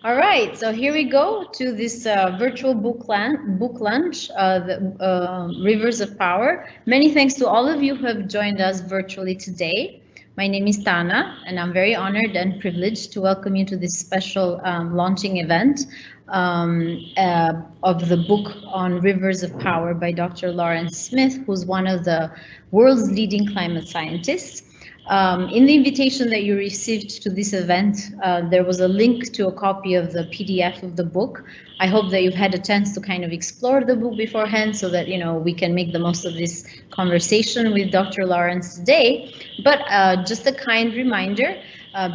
All right, so here we go to this virtual book lunch, the Rivers of Power. Many thanks to all of you who have joined us virtually today. My name is Tana, and I'm very honored and privileged to welcome you to this special launching event of the book on Rivers of Power by Dr. Lawrence Smith, who's one of the world's leading climate scientists. In the invitation that you received to this event, there was a link to a copy of the PDF of the book. I hope that you've had a chance to kind of explore the book beforehand so that we can make the most of this conversation with Dr. Lawrence today. But just a kind reminder,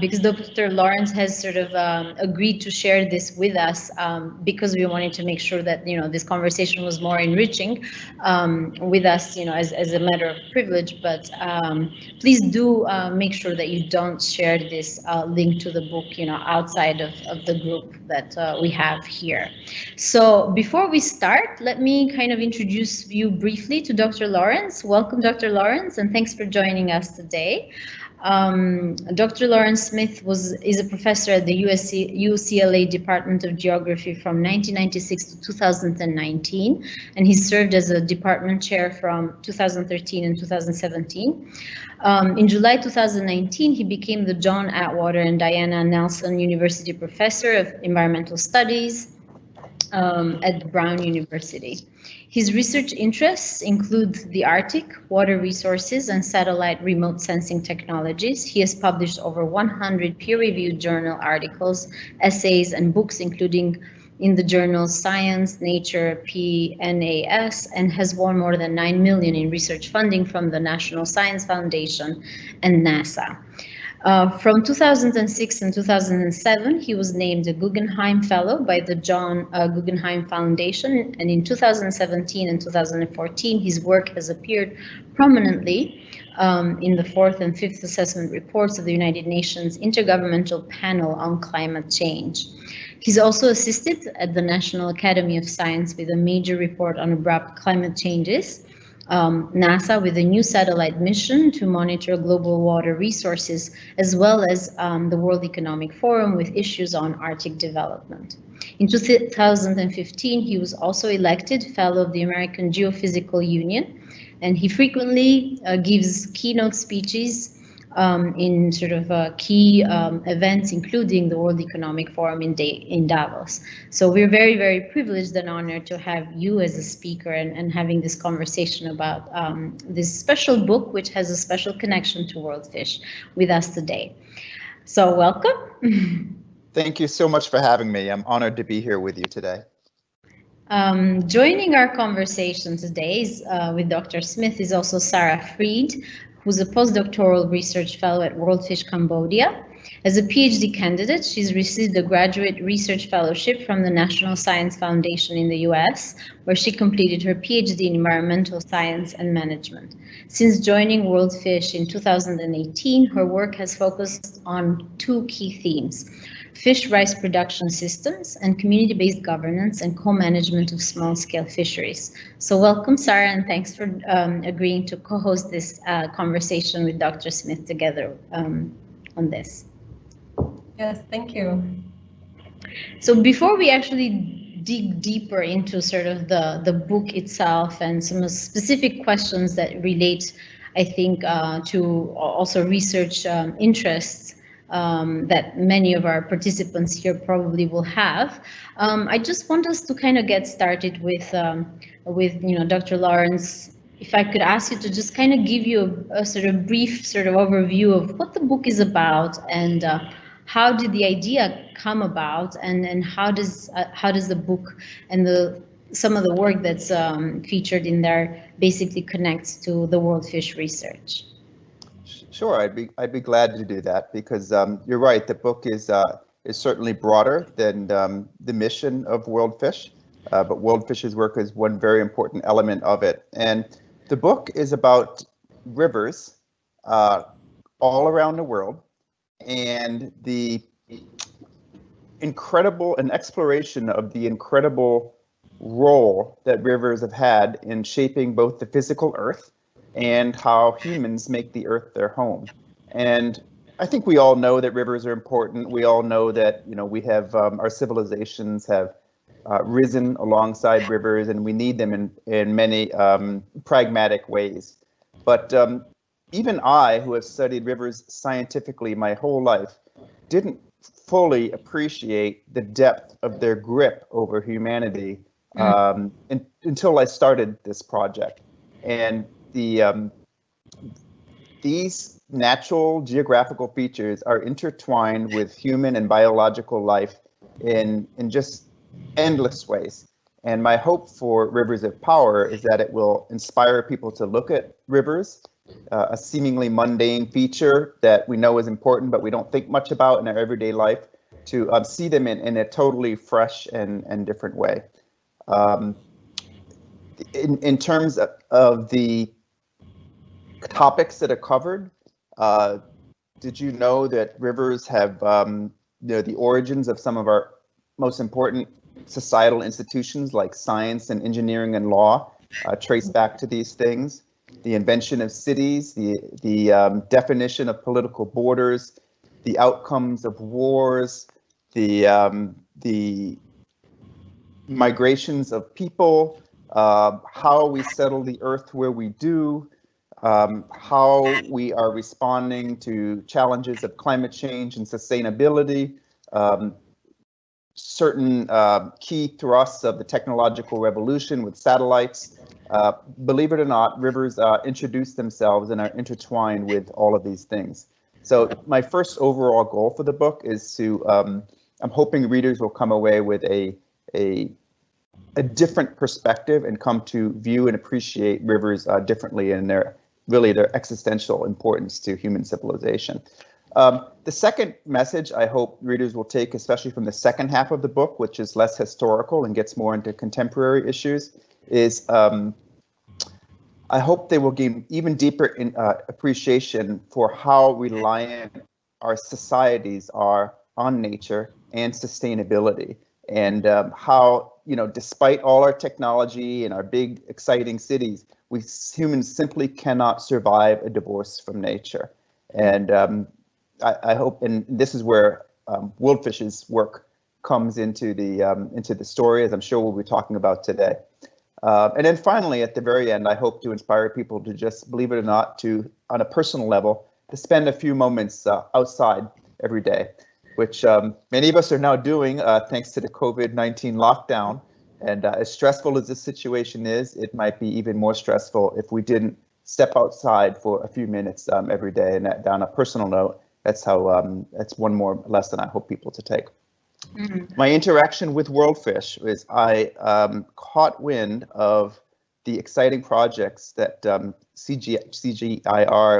because Dr. Lawrence has sort of agreed to share this with us because we wanted to make sure that this conversation was more enriching with us, as a matter of privilege. But please do make sure that you don't share this link to the book, outside of the group that we have here. So before we start, let me kind of introduce you briefly to Dr. Lawrence. Welcome, Dr. Lawrence, and thanks for joining us today. Dr. Lawrence Smith is a professor at the UCLA Department of Geography from 1996 to 2019, and he served as a department chair from 2013 and 2017. In July 2019, he became the John Atwater and Diana Nelson University Professor of Environmental Studies at Brown University. His research interests include the Arctic, water resources, and satellite remote sensing technologies. He has published over 100 peer-reviewed journal articles, essays, and books, including in the journals Science, Nature, PNAS, and has won more than $9 million in research funding from the National Science Foundation and NASA. From 2006 and 2007, he was named a Guggenheim Fellow by the John Guggenheim Foundation, and in 2017 and 2014, his work has appeared prominently in the 4th and 5th assessment reports of the United Nations Intergovernmental Panel on Climate Change. He's also assisted at the National Academy of Science with a major report on abrupt climate changes, NASA with a new satellite mission to monitor global water resources, as well as the World Economic Forum with issues on Arctic development. In 2015, he was also elected Fellow of the American Geophysical Union, and he frequently gives keynote speeches in sort of key events, including the World Economic Forum in Davos. So we're very, very privileged and honored to have you as a speaker and having this conversation about this special book, which has a special connection to WorldFish, with us today. So welcome. Thank you so much for having me. I'm honored to be here with you today. Joining our conversation today with Dr. Smith is also Sarah Freed, who's a postdoctoral research fellow at WorldFish Cambodia. As a PhD candidate, she's received a graduate research fellowship from the National Science Foundation in the US, where she completed her PhD in environmental science and management. Since joining WorldFish in 2018, her work has focused on two key themes: fish rice production systems and community-based governance and co-management of small-scale fisheries. So welcome, Sarah, and thanks for agreeing to co-host this conversation with Dr. Smith together on this. Yes, thank you. So before we actually dig deeper into sort of the book itself and some specific questions that relate, I think, to also research interests, that many of our participants here probably will have. I just want us to kind of get started with Dr. Lawrence. If I could ask you to just kind of give you a sort of brief sort of overview of what the book is about and how did the idea come about, and how does the book and some of the work that's featured in there basically connects to the WorldFish research. Sure, I'd be glad to do that, because you're right. The book is certainly broader than the mission of WorldFish, but WorldFish's work is one very important element of it. And the book is about rivers all around the world and the an exploration of the incredible role that rivers have had in shaping both the physical earth and how humans make the earth their home. And I think we all know that rivers are important. We all know that, you know, we have our civilizations have risen alongside rivers, and we need them in many pragmatic ways. But even I, who have studied rivers scientifically my whole life, didn't fully appreciate the depth of their grip over humanity until I started this project. And these natural geographical features are intertwined with human and biological life in just endless ways. And my hope for Rivers of Power is that it will inspire people to look at rivers, a seemingly mundane feature that we know is important, but we don't think much about in our everyday life, to see them in a totally fresh and different way. In terms of the topics that are covered, did you know that rivers have the origins of some of our most important societal institutions like science and engineering and law trace back to these things? The invention of cities, the definition of political borders, the outcomes of wars, the migrations of people, how we settle the earth where we do, how we are responding to challenges of climate change and sustainability, certain key thrusts of the technological revolution with satellites. Believe it or not, rivers introduce themselves and are intertwined with all of these things. So my first overall goal for the book is to, I'm hoping readers will come away with a different perspective and come to view and appreciate rivers differently in their existential importance to human civilization. The second message I hope readers will take, especially from the second half of the book, which is less historical and gets more into contemporary issues, is I hope they will gain even deeper appreciation for how reliant our societies are on nature and sustainability, and how, you know, despite all our technology and our big exciting cities, we humans simply cannot survive a divorce from nature. And I hope, and this is where WorldFish's work comes into the story, as I'm sure we'll be talking about today. And then finally, at the very end, I hope to inspire people to just, believe it or not, to, on a personal level, to spend a few moments outside every day, which many of us are now doing thanks to the COVID-19 lockdown. And as stressful as this situation is, it might be even more stressful if we didn't step outside for a few minutes every day. And that, on a personal note, that's how that's one more lesson I hope people to take. My interaction with WorldFish is I caught wind of the exciting projects that CGIAR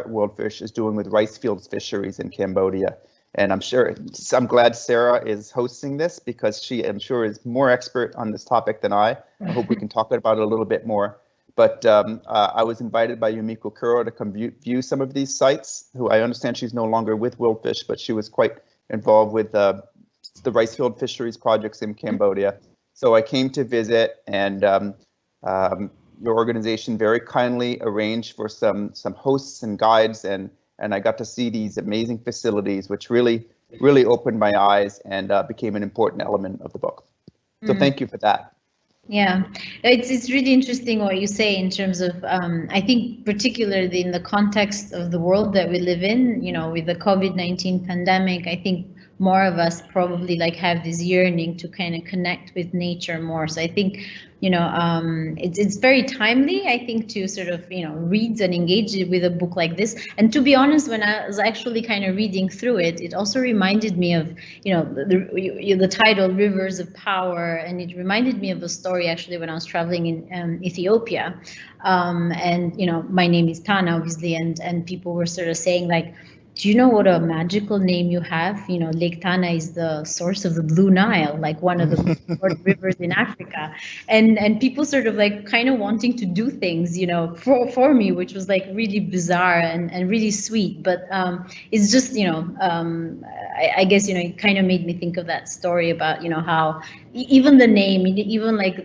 WorldFish is doing with rice fields fisheries in Cambodia. And I'm glad Sarah is hosting this, because she, I'm sure, is more expert on this topic than I. I hope we can talk about it a little bit more. But I was invited by Yumiko Kuro to come view some of these sites, who I understand she's no longer with WorldFish, but she was quite involved with the rice field fisheries projects in Cambodia. So I came to visit, and your organization very kindly arranged for some hosts and guides, and I got to see these amazing facilities, which really opened my eyes and became an important element of the book. So thank you for that. Yeah, it's really interesting what you say in terms of, I think particularly in the context of the world that we live in, you know, with the COVID-19 pandemic, I think more of us probably like have this yearning to kind of connect with nature more. So I think, you know, it's very timely, I think, to sort of, you know, read and engage with a book like this. And to be honest, when I was actually kind of reading through it, it also reminded me of, you know, the title Rivers of Power, and it reminded me of a story actually when I was traveling in Ethiopia. And, you know, my name is Tana, obviously, and people were sort of saying like, do you know what a magical name you have? You know, Lake Tana is the source of the Blue Nile, like one of the rivers in Africa. And people sort of like kind of wanting to do things, you know, for me, which was like really bizarre and really sweet. But it's just, you know, I guess, you know, it kind of made me think of that story about, you know, how even the name, even like,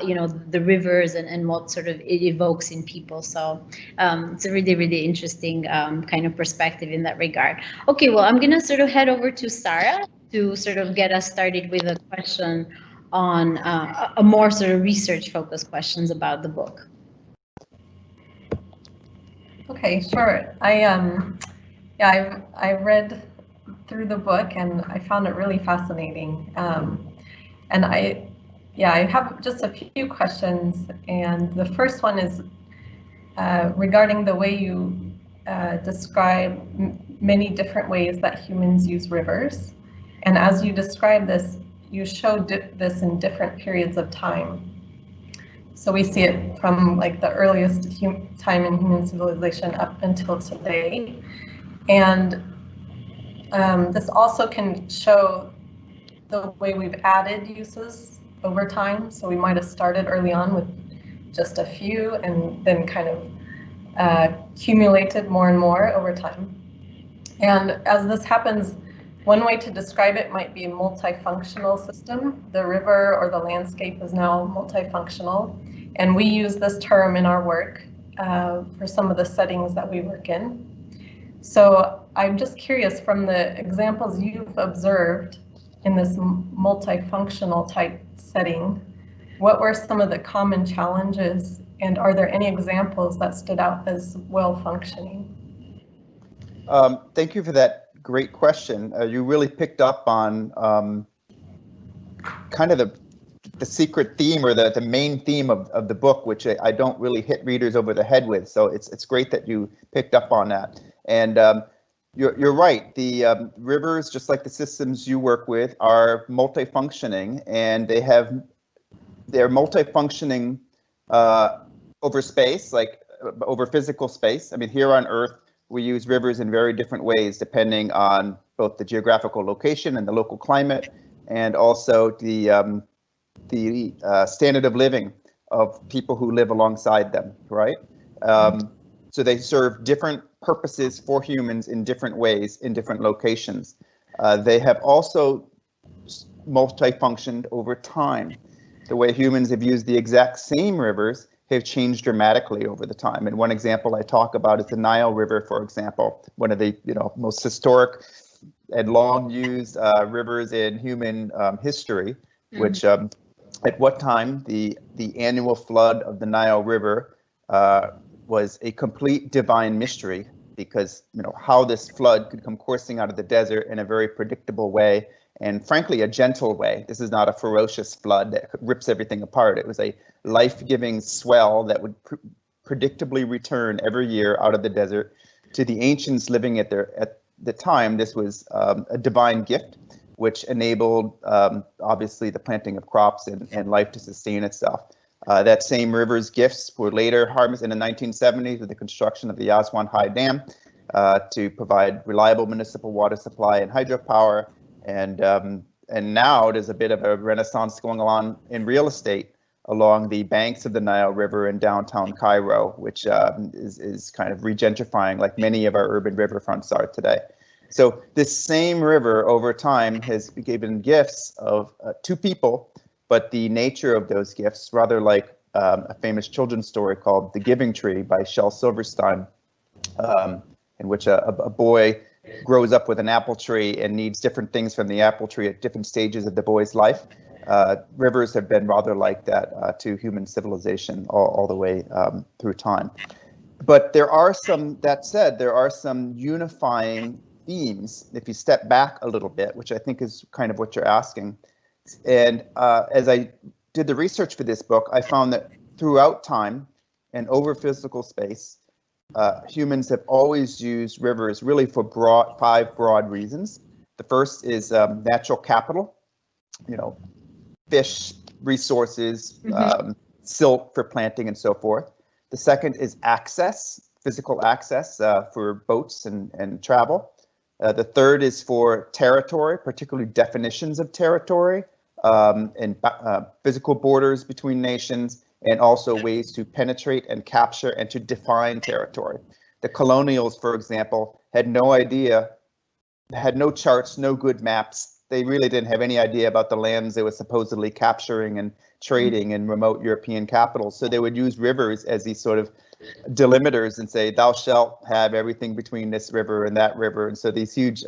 you know, the rivers and what sort of it evokes in people. So it's a really, really interesting kind of perspective in that regard. regard. Okay, well, I'm gonna sort of head over to Sarah to sort of get us started with a question on a more sort of research-focused questions about the book. Okay, sure. I read through the book and I found it really fascinating. And I have just a few questions. And the first one is regarding the way you describe many different ways that humans use rivers. And as you describe this, you show this in different periods of time. So we see it from like the earliest time in human civilization up until today. And this also can show the way we've added uses over time. So we might have started early on with just a few and then kind of accumulated more and more over time. And as this happens, one way to describe it might be a multifunctional system. The river or the landscape is now multifunctional. And we use this term in our work for some of the settings that we work in. So I'm just curious, from the examples you've observed in this multifunctional type setting, what were some of the common challenges, and are there any examples that stood out as well functioning? Thank you for that great question. You really picked up on kind of the secret theme or the main theme of the book, which I don't really hit readers over the head with. So it's great that you picked up on that. And you're right. The rivers, just like the systems you work with, are multifunctioning, and they're multifunctioning over space, like over physical space. I mean, here on Earth, we use rivers in very different ways, depending on both the geographical location and the local climate, and also the standard of living of people who live alongside them, right? So they serve different purposes for humans in different ways in different locations. They have also multifunctioned over time. The way humans have used the exact same rivers have changed dramatically over the time. And one example I talk about is the Nile River, for example, one of the most historic and long used rivers in human history, which at what time the annual flood of the Nile River was a complete divine mystery, because how this flood could come coursing out of the desert in a very predictable way, and frankly a gentle way. This is not a ferocious flood that rips everything apart. It was a life-giving swell that would predictably return every year out of the desert. To the ancients living at the time, this was a divine gift, which enabled obviously the planting of crops and life to sustain itself. That same river's gifts were later harvested in the 1970s with the construction of the Aswan High Dam to provide reliable municipal water supply and hydropower. And now there's a bit of a renaissance going on in real estate along the banks of the Nile River in downtown Cairo, which is kind of regentrifying like many of our urban riverfronts are today. So this same river over time has given gifts to people, but the nature of those gifts, rather like a famous children's story called The Giving Tree by Shel Silverstein, in which a boy grows up with an apple tree and needs different things from the apple tree at different stages of the boy's life. Rivers have been rather like that to human civilization all the way through time. But there are some unifying themes if you step back a little bit, which I think is kind of what you're asking. And as I did the research for this book, I found that throughout time and over physical space, humans have always used rivers really for five broad reasons. The first is natural capital, fish, resources, silt for planting and so forth. The second is access, physical access for boats and travel. The third is for territory, particularly definitions of territory and physical borders between nations, and also ways to penetrate and capture and to define territory. The colonials, for example, had no idea, had no charts, no good maps They really didn't have any idea about the lands they were supposedly capturing and trading in remote European capitals. So they would use rivers as these sort of delimiters and say, thou shalt have everything between this river and that river. And so these huge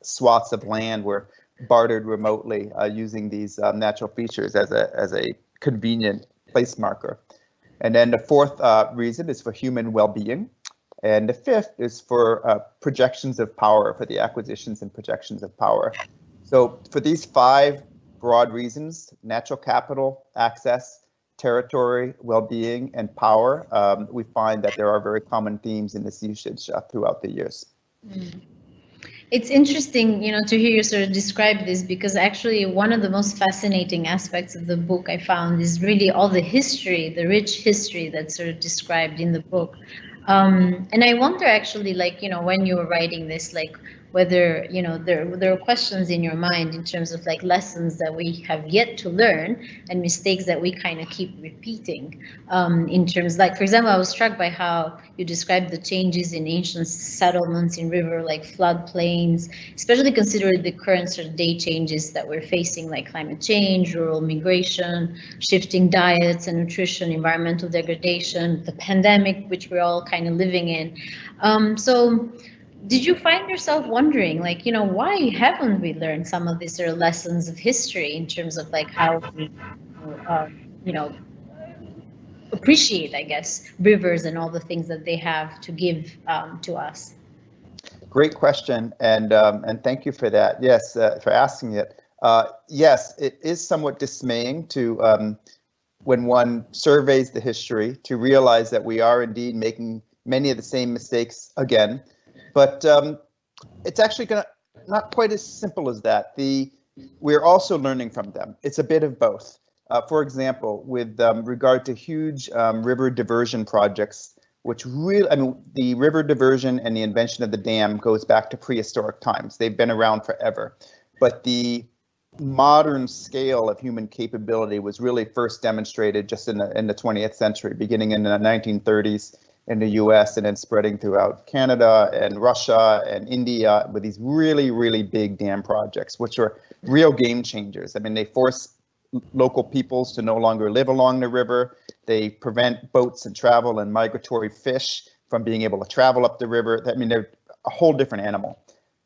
swaths of land were bartered remotely using these natural features as a convenient place marker. And then the fourth reason is for human well-being. And the fifth is for projections of power, for the acquisitions and projections of power. So for these five broad reasons, natural capital, access, territory, well-being, and power, we find that there are very common themes in this usage throughout the years. It's interesting, to hear you sort of describe this, because actually one of the most fascinating aspects of the book I found is really all the history, the rich history that's sort of described in the book. And I wonder actually, when you were writing this, whether, there are questions in your mind in terms of lessons that we have yet to learn and mistakes that we kind of keep repeating, in terms for example, I was struck by how you described the changes in ancient settlements in river floodplains, especially considering the current sort of day changes that we're facing, like climate change, rural migration, shifting diets and nutrition, environmental degradation, the pandemic, which we're all kind of living in. So did you find yourself wondering, why haven't we learned some of these sort of lessons of history in terms of how we, appreciate, I guess, rivers and all the things that they have to give to us? Great question, and thank you for that. Yes, for asking it. Yes, it is somewhat dismaying to, when one surveys the history, to realize that we are indeed making many of the same mistakes again. But it's actually not quite as simple as that. We're also learning from them. It's a bit of both. For example, with regard to huge river diversion projects, which really, the river diversion and the invention of the dam goes back to prehistoric times. They've been around forever. But the modern scale of human capability was really first demonstrated just in the 20th century, beginning in the 1930s. In the US and then spreading throughout Canada and Russia and India with these really, really big dam projects, which are real game changers. They force local peoples to no longer live along the river. They prevent boats and travel and migratory fish from being able to travel up the river. They're a whole different animal,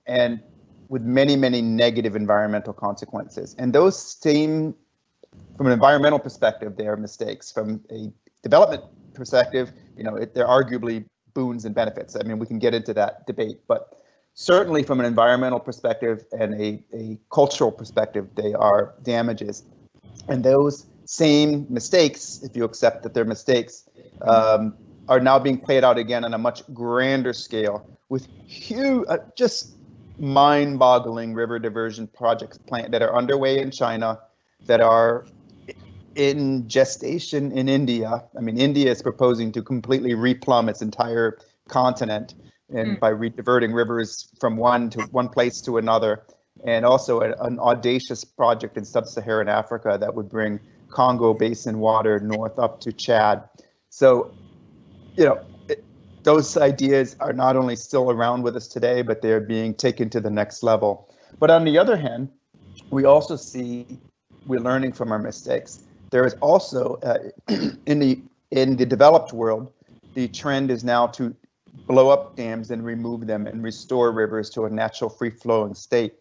and with many, many negative environmental consequences. And those same, from an environmental perspective, they are mistakes. From a development perspective, they're arguably boons and benefits. We can get into that debate, but certainly from an environmental perspective and a cultural perspective, they are damages. And those same mistakes, if you accept that they're mistakes, are now being played out again on a much grander scale with huge, just mind-boggling river diversion projects that are underway in China, that are in gestation in India. India is proposing to completely replumb its entire continent, and by diverting rivers from one place to another, and also an audacious project in sub-Saharan Africa that would bring Congo Basin water north up to Chad. So, those ideas are not only still around with us today, but they're being taken to the next level. But on the other hand, we also see we're learning from our mistakes. There is also, in the developed world, the trend is now to blow up dams and remove them and restore rivers to a natural free-flowing state.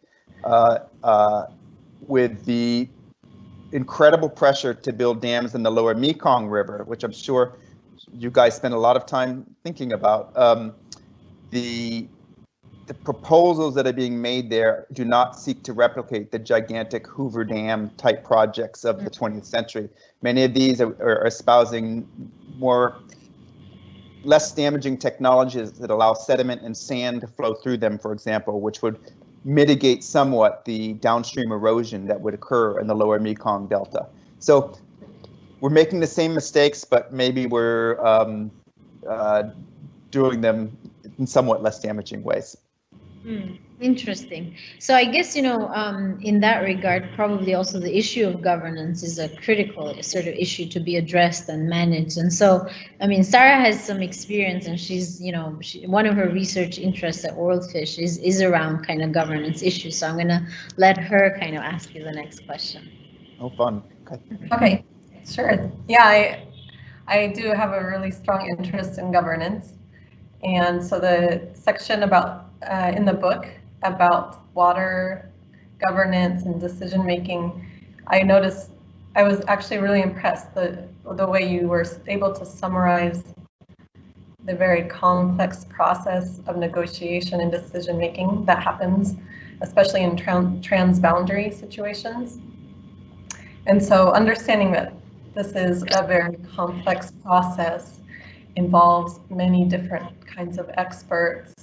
With the incredible pressure to build dams in the lower Mekong River, which I'm sure you guys spend a lot of time thinking about, the proposals that are being made there do not seek to replicate the gigantic Hoover Dam type projects of the 20th century. Many of these are espousing less damaging technologies that allow sediment and sand to flow through them, for example, which would mitigate somewhat the downstream erosion that would occur in the lower Mekong Delta. So we're making the same mistakes, but maybe we're doing them in somewhat less damaging ways. Interesting. So I guess, in that regard, probably also the issue of governance is a critical sort of issue to be addressed and managed. And so, I mean, Sarah has some experience, and she's, one of her research interests at WorldFish is around kind of governance issues. So I'm going to let her kind of ask you the next question. Oh, fun. Okay. Okay, sure. Yeah, I do have a really strong interest in governance. And so the section about in the book about water governance and decision making, I noticed I was actually really impressed the way you were able to summarize the very complex process of negotiation and decision making that happens, especially in transboundary situations. And so understanding that this is a very complex process involves many different kinds of experts,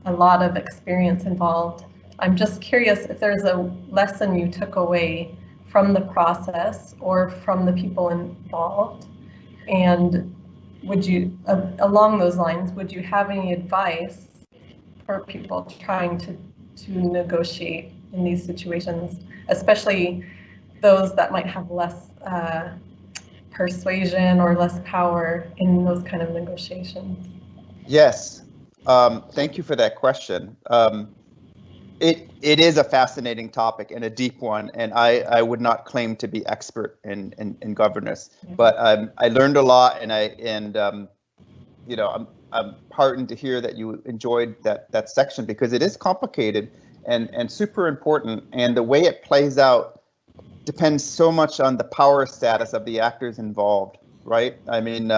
a lot of experience involved. I'm just curious if there's a lesson you took away from the process or from the people involved, and would you, along those lines, would you have any advice for people trying to negotiate in these situations, especially those that might have less persuasion or less power in those kind of negotiations? Yes, thank you for that question. It is a fascinating topic and a deep one, and I would not claim to be expert in governance, but I learned a lot, and I'm heartened to hear that you enjoyed that section, because it is complicated and super important, and the way it plays out depends so much on the power status of the actors involved, right? I mean,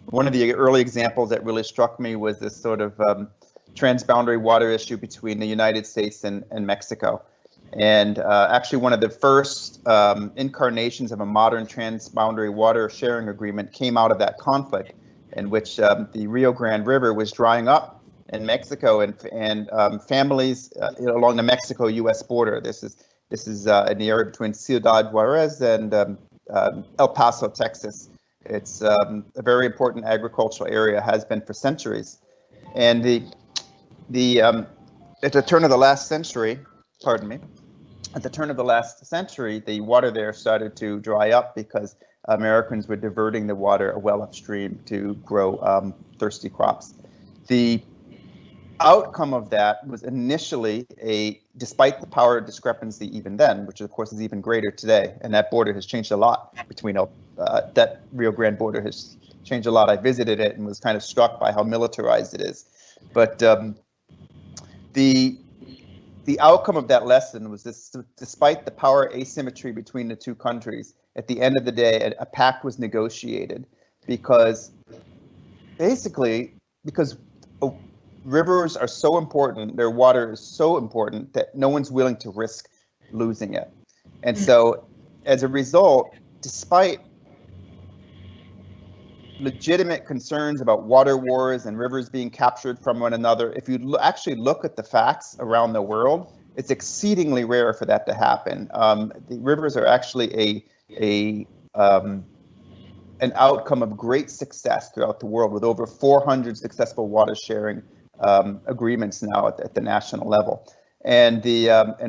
one of the early examples that really struck me was this sort of transboundary water issue between the United States and Mexico. And actually one of the first incarnations of a modern transboundary water sharing agreement came out of that conflict, in which the Rio Grande River was drying up in Mexico, and families along the Mexico-U.S. border. This is in the area between Ciudad Juarez and El Paso, Texas. It's a very important agricultural area, has been for centuries. And at the turn of the last century, the water there started to dry up because Americans were diverting the water well upstream to grow thirsty crops. The outcome of that was initially despite the power discrepancy even then, which of course is even greater today, and that border has changed a lot between that Rio Grande border has changed a lot. I visited it and was kind of struck by how militarized it is. But the outcome of that lesson was this: despite the power asymmetry between the two countries, at the end of the day, a pact was negotiated because rivers are so important, their water is so important that no one's willing to risk losing it. And so as a result, despite legitimate concerns about water wars and rivers being captured from one another, if you actually look at the facts around the world, it's exceedingly rare for that to happen. The rivers are actually an outcome of great success throughout the world, with over 400 successful water sharing agreements now at the national level. And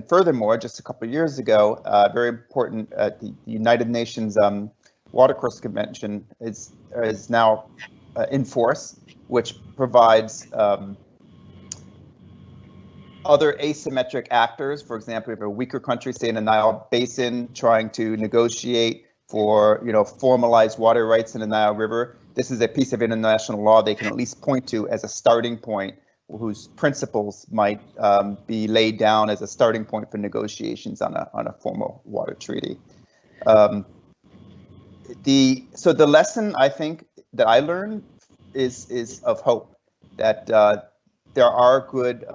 furthermore, just a couple of years ago, very important, the United Nations Watercourse Convention is now in force, which provides other asymmetric actors. For example, if a weaker country, say in the Nile Basin, trying to negotiate for formalized water rights in the Nile River, this is a piece of international law they can at least point to as a starting point, whose principles might be laid down as a starting point for negotiations on a formal water treaty. So the lesson I think that I learned is of hope, that there are good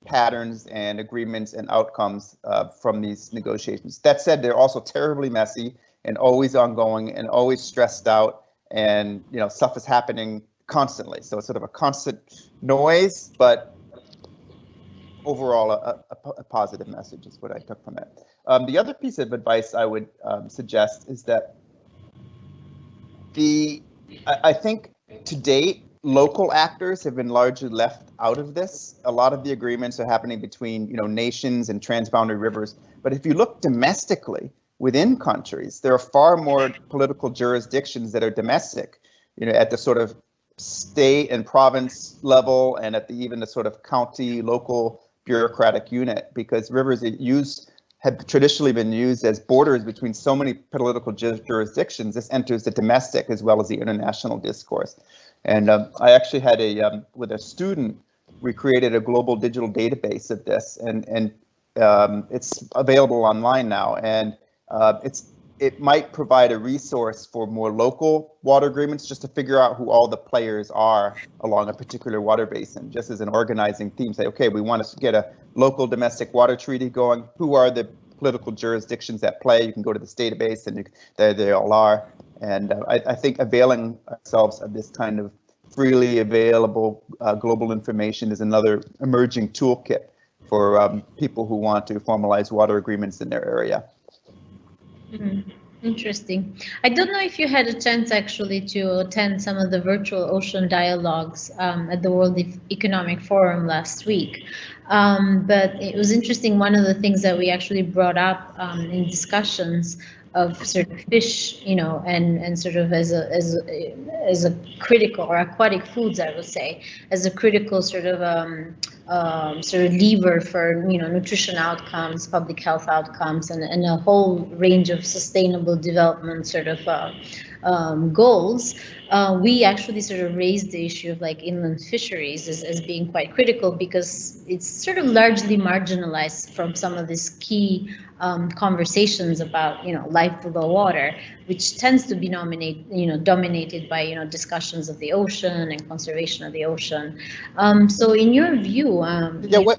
patterns and agreements and outcomes from these negotiations. That said, they're also terribly messy and always ongoing and always stressed out, and stuff is happening constantly. So it's sort of a constant noise, but overall a positive message is what I took from it. The other piece of advice I would suggest is that I think to date, local actors have been largely left out of this. A lot of the agreements are happening between, nations and transboundary rivers. But if you look domestically within countries, there are far more political jurisdictions that are domestic, at the sort of state and province level, and at even the sort of county, local bureaucratic unit, because rivers have traditionally been used as borders between so many political jurisdictions. This enters the domestic as well as the international discourse. And I actually had with a student, we created a global digital database of this, and it's available online now. And it might provide a resource for more local water agreements, just to figure out who all the players are along a particular water basin, just as an organizing theme. Say, okay, we want to get a local domestic water treaty going. Who are the political jurisdictions that play? You can go to this database, and there they all are. And I think availing ourselves of this kind of freely available global information is another emerging toolkit for people who want to formalize water agreements in their area. Mm-hmm. Interesting. I don't know if you had a chance actually to attend some of the virtual ocean dialogues at the World Economic Forum last week. But it was interesting. One of the things that we actually brought up in discussions of sort of fish, and sort of as a critical, or aquatic foods, I would say, as a critical sort of lever for nutrition outcomes, public health outcomes, and a whole range of sustainable development sort of goals. We actually sort of raised the issue of like inland fisheries as being quite critical, because it's sort of largely marginalized from some of these key conversations about life below water, which tends to be dominated by discussions of the ocean and conservation of the ocean. So in your view,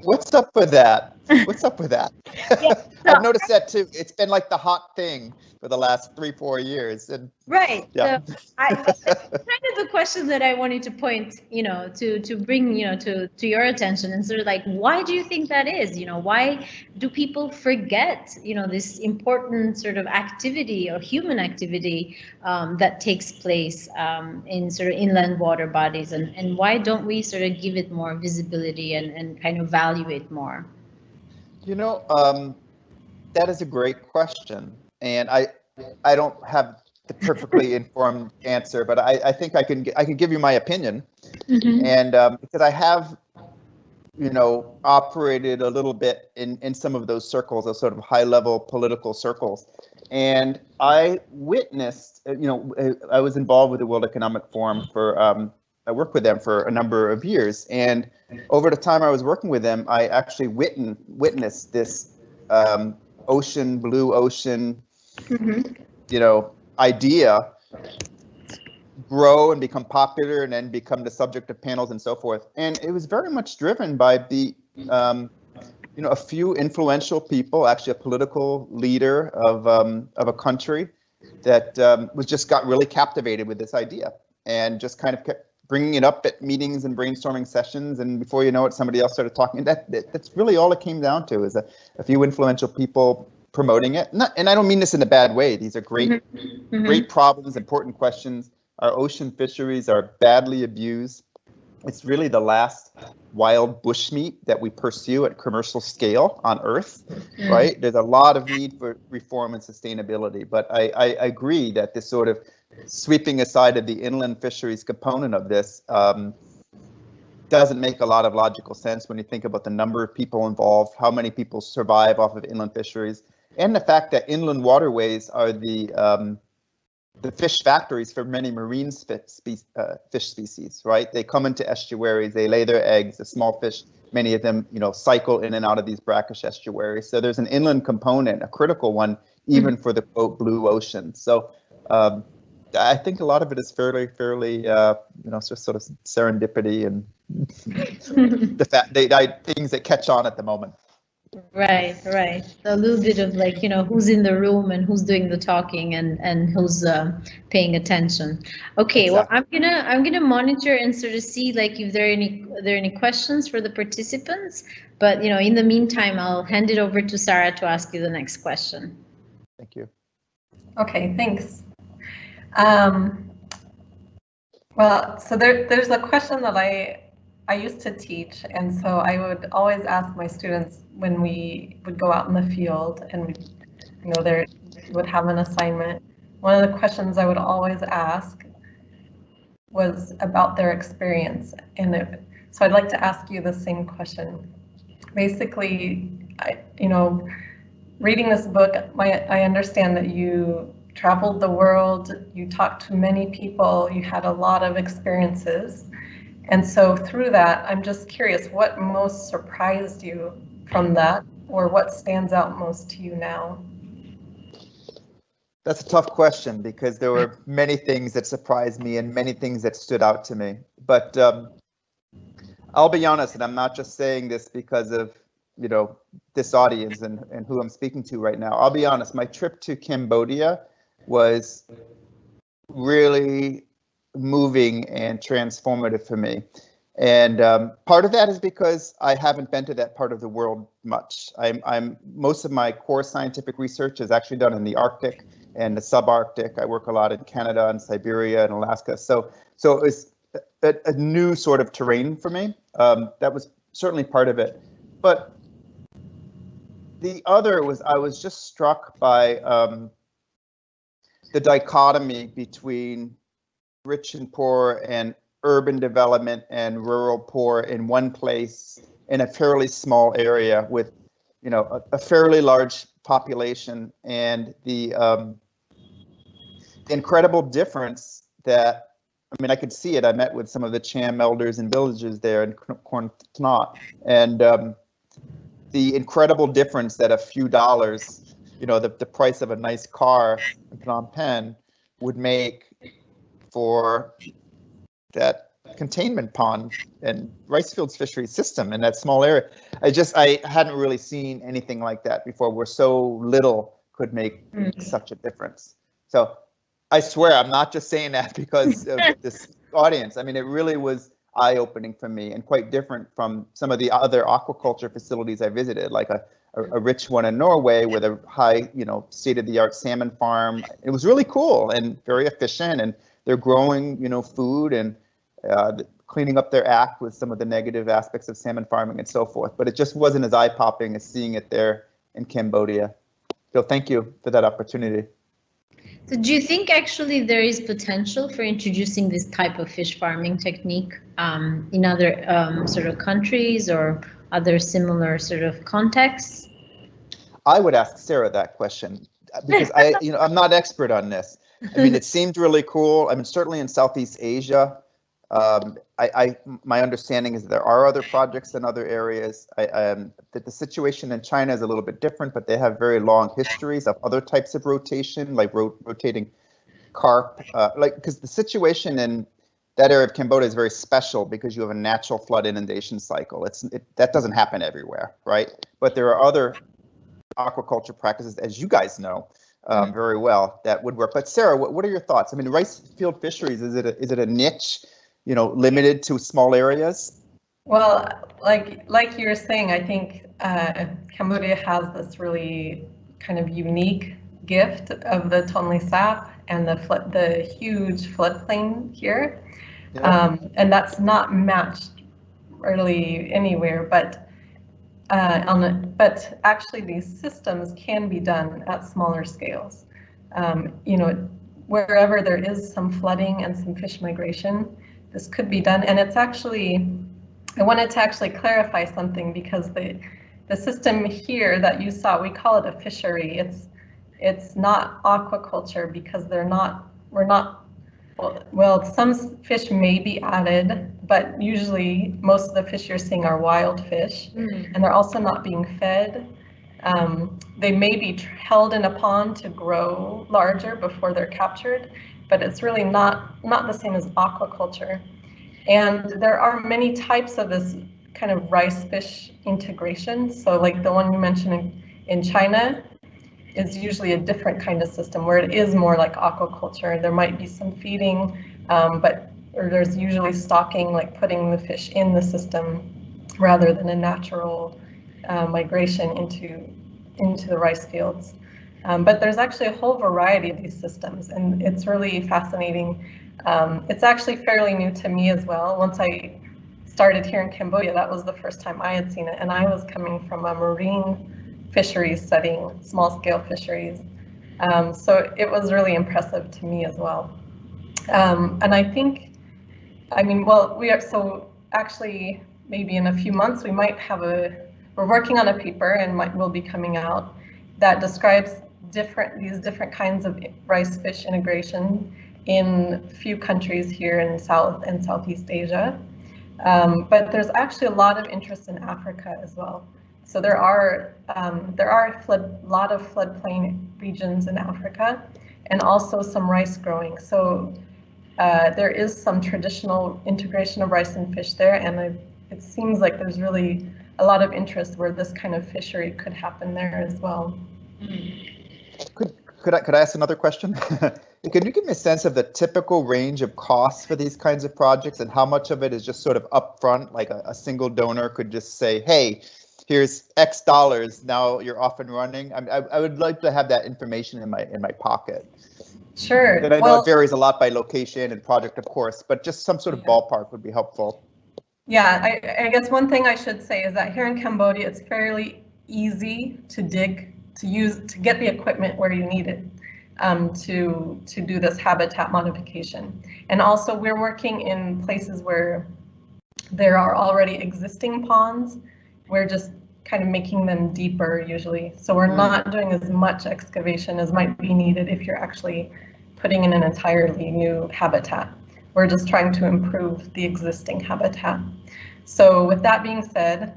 what's up with that? What's up with that? I've noticed that too. It's been like the hot thing for the last 3-4 years. And right. Yeah. So that's kind of the question that I wanted to point, to bring, to your attention, and sort of like, why do you think that is? Why do people forget, this important sort of activity or human activity that takes place in sort of inland water bodies, and why don't we sort of give it more visibility and kind of value it more? That is a great question, and I don't have the perfectly informed answer, but I think I can give you my opinion. Mm-hmm. And because I have operated a little bit in some of those circles, those sort of high level political circles, and I witnessed, I was involved with the World Economic Forum I worked with them for a number of years, and over the time I was working with them, I actually witnessed this blue ocean, mm-hmm. Idea grow and become popular, and then become the subject of panels and so forth. And it was very much driven by the, a few influential people, actually a political leader of a country that got really captivated with this idea, and just kind of kept bringing it up at meetings and brainstorming sessions, and before you know it, somebody else started talking. That's really all it came down to, is a few influential people promoting it. And I don't mean this in a bad way. These are great, mm-hmm. great problems, important questions. Our ocean fisheries are badly abused. It's really the last wild bushmeat that we pursue at commercial scale on Earth, mm-hmm. right? There's a lot of need for reform and sustainability, but I agree that this sort of sweeping aside of the inland fisheries component of this doesn't make a lot of logical sense when you think about the number of people involved, how many people survive off of inland fisheries, and the fact that inland waterways are the fish factories for many marine fish species, right? They come into estuaries, they lay their eggs, the small fish, many of them, cycle in and out of these brackish estuaries. So there's an inland component, a critical one, even for the quote blue ocean. So I think a lot of it is fairly, sort of serendipity and the fact things that catch on at the moment. Right. So a little bit of like, who's in the room and who's doing the talking and who's paying attention. Okay, exactly. Well, I'm gonna monitor and sort of see like if there are any questions for the participants. But in the meantime, I'll hand it over to Sarah to ask you the next question. Thank you. Okay, thanks. Well, so there's a question that I used to teach, and so I would always ask my students when we would go out in the field and we, they would have an assignment. One of the questions I would always ask was about their experience, and so I'd like to ask you the same question. Basically, reading this book, I understand that you traveled the world, you talked to many people, you had a lot of experiences. And so through that, I'm just curious, what most surprised you from that, or what stands out most to you now? That's a tough question because there were many things that surprised me and many things that stood out to me. But I'll be honest, and I'm not just saying this because of this audience and who I'm speaking to right now. I'll be honest, my trip to Cambodia was really moving and transformative for me. And part of that is because I haven't been to that part of the world much. Most of my core scientific research is actually done in the Arctic and the subarctic. I work a lot in Canada and Siberia and Alaska. So it's a new sort of terrain for me. That was certainly part of it. But the other was I was just struck by the dichotomy between rich and poor and urban development and rural poor in one place in a fairly small area with a fairly large population, and the incredible difference that, I could see it. I met with some of the Cham elders and villages there in Khon Tnot, and the incredible difference that a few dollars, the price of a nice car in Phnom Penh would make for that containment pond and rice fields fishery system in that small area. I hadn't really seen anything like that before, where so little could make such a difference. So I swear, I'm not just saying that because of this audience. It really was eye-opening for me and quite different from some of the other aquaculture facilities I visited, like a rich one in Norway with a high, state-of-the-art salmon farm. It was really cool and very efficient, and they're growing, food and cleaning up their act with some of the negative aspects of salmon farming and so forth. But it just wasn't as eye-popping as seeing it there in Cambodia. So thank you for that opportunity. So do you think actually there is potential for introducing this type of fish farming technique in other sort of countries or other similar sort of contexts? I would ask Sarah that question because I'm not expert on this. It seemed really cool. Certainly in Southeast Asia, my understanding is that there are other projects in other areas. That the situation in China is a little bit different, but they have very long histories of other types of rotation, like rotating carp. Because the situation in that area of Cambodia is very special because you have a natural flood inundation cycle. That doesn't happen everywhere, right? But there are other aquaculture practices, as you guys know very well, that would work. But Sarah, what are your thoughts? Rice field fisheries, is it a niche, limited to small areas? Well, like you were saying, I think Cambodia has this really kind of unique gift of the Tonle Sap and the huge floodplain here, and that's not matched really anywhere. But but actually, these systems can be done at smaller scales. Wherever there is some flooding and some fish migration, this could be done. And it's actually, I wanted to actually clarify something, because the system here that you saw, we call it a fishery. It's not aquaculture because well, some fish may be added, but usually most of the fish you're seeing are wild fish, and they're also not being fed. They may be held in a pond to grow larger before they're captured, but it's really not the same as aquaculture. And there are many types of this kind of rice fish integration. So like the one you mentioned in China is usually a different kind of system where it is more like aquaculture. There might be some feeding, but there's usually stocking, like putting the fish in the system rather than a natural migration into the rice fields. But there's actually a whole variety of these systems, and it's really fascinating. It's actually fairly new to me as well. Once I started here in Cambodia, that was the first time I had seen it, and I was coming from a marine fisheries studying small-scale fisheries. So it was really impressive to me as well. And I think, I mean, well, so actually maybe in a few months we might have we're working on a paper and will be coming out that describes these different kinds of rice fish integration in a few countries here in South and Southeast Asia. But there's actually a lot of interest in Africa as well. So there are a lot of floodplain regions in Africa, and also some rice growing. So there is some traditional integration of rice and fish there, and it seems like there's really a lot of interest where this kind of fishery could happen there as well. Could I ask another question? Can you give me a sense of the typical range of costs for these kinds of projects, and how much of it is just sort of upfront, like a single donor could just say, hey, here's X dollars, now you're off and running? I would like to have that information in my pocket. Sure. And I know it varies a lot by location and project, of course, but just some sort of ballpark would be helpful. Yeah, I guess one thing I should say is that here in Cambodia, it's fairly easy to get the equipment where you need it to do this habitat modification. And also we're working in places where there are already existing ponds. We're just kind of making them deeper usually. So we're not doing as much excavation as might be needed if you're actually putting in an entirely new habitat. We're just trying to improve the existing habitat. So with that being said,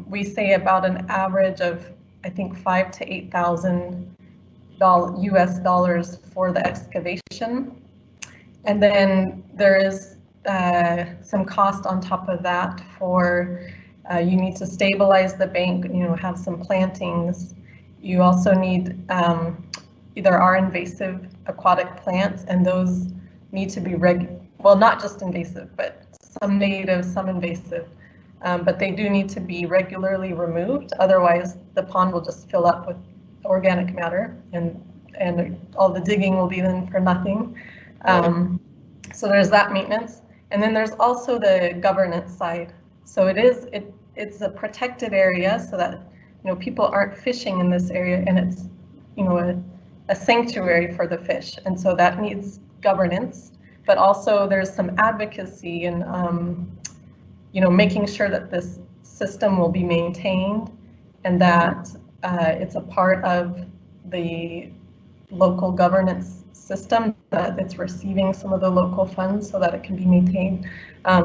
we say about an average of, I think, $5,000 to $8,000 US dollars for the excavation. And then there is some cost on top of that for, you need to stabilize the bank, have some plantings. You also need, there are invasive aquatic plants, and those need to be well, not just invasive, but some native, some invasive, but they do need to be regularly removed. Otherwise, the pond will just fill up with organic matter, and all the digging will be then for nothing. So there's that maintenance, and then there's also the governance side. So it's a protected area, so that people aren't fishing in this area, and it's a sanctuary for the fish, and so that needs governance. But also there's some advocacy and making sure that this system will be maintained, and that it's a part of the local governance system, that it's receiving some of the local funds so that it can be maintained.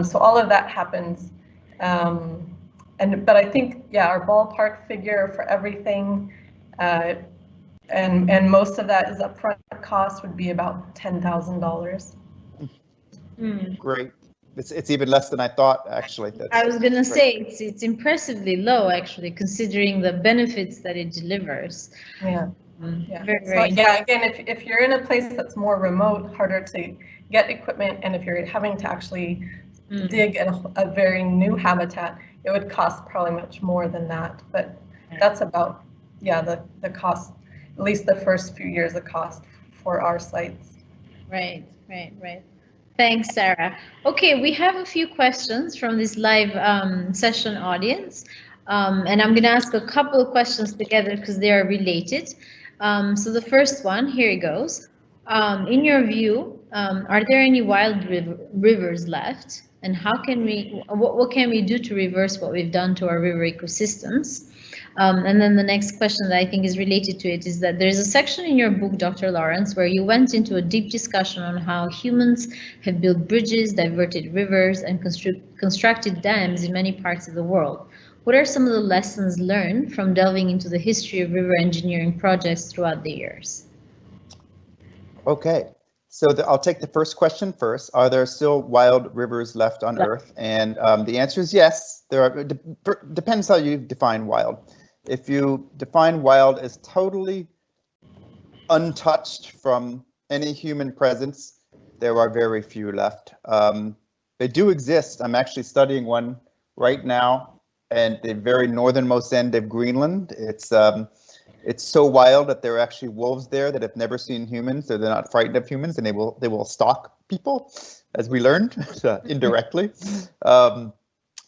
So all of that happens. But I think, our ballpark figure for everything, and most of that is upfront cost, would be about $10,000. Great. It's even less than I thought, actually. I was gonna say it's impressively low, actually, considering the benefits that it delivers. Yeah. Very Again, if you're in a place that's more remote, harder to get equipment, and if you're having to actually dig a very new habitat, it would cost probably much more than that. But that's about the cost, at least the first few years of cost for our sites. Right. Thanks, Sarah. Okay, we have a few questions from this live session audience, and I'm going to ask a couple of questions together because they are related. So the first one, here it goes. In your view, are there any wild rivers left, and what can we do to reverse what we've done to our river ecosystems? And then the next question that I think is related to it is that there's a section in your book, Dr. Lawrence, where you went into a deep discussion on how humans have built bridges, diverted rivers, and constructed dams in many parts of the world. What are some of the lessons learned from delving into the history of river engineering projects throughout the years? Okay, so I'll take the first question first. Are there still wild rivers left on Earth? And the answer is yes. There are. Depends how you define wild. If you define wild as totally untouched from any human presence, there are very few left. They do exist. I'm actually studying one right now at the very northernmost end of Greenland. It's so wild that there are actually wolves there that have never seen humans, so they're not frightened of humans, and they will stalk people, as we learned indirectly.